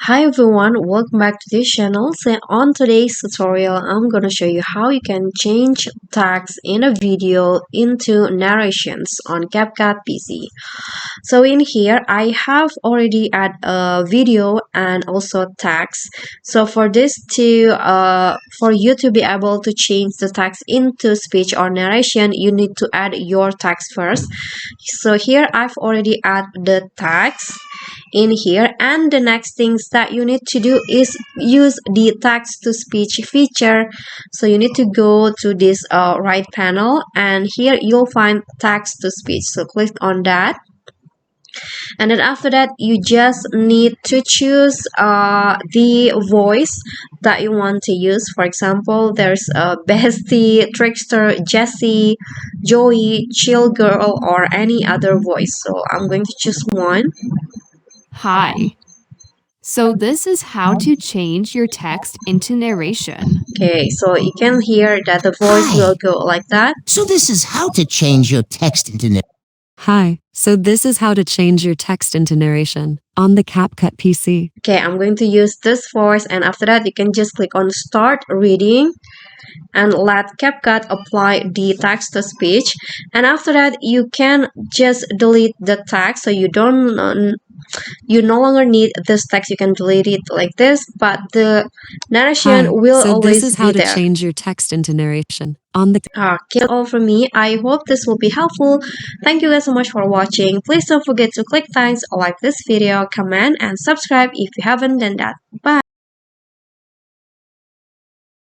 Hi everyone, welcome back to this channel. So on today's tutorial, I'm going to show you how you can change text in a video into narrations on CapCut PC. So in here, I have already add a video and also text. So for you to be able to change the text into speech or narration, you need to add your text first. So here I've already added the text in here, and the next things that you need to do is use the text to speech feature. So you need to go to this right panel, and here you'll find text to speech. So click on that, and then after that you just need to choose the voice that you want to use. For example, there's Bestie, Trickster, Jessie, Joey, Chill Girl, or any other voice. So I'm going to choose one. Hi. So this is how to change your text into narration. Okay, so you can hear that the voice Hi. will go like that. So this is how to change your text into narration. Hi, so this is how to change your text into narration on the CapCut PC. Okay, I'm going to use this voice, and after that you can just click on start reading and let CapCut apply the text to speech. And after that you can just delete the text, so you no longer need this text. You can delete it like this, but the narration Hi, will so always this is how be to there. change your text into narration on the Okay, all from me. I hope this will be helpful. Thank you guys so much for watching. Please don't forget to click thanks, like this video, comment, and subscribe if you haven't done that. Bye.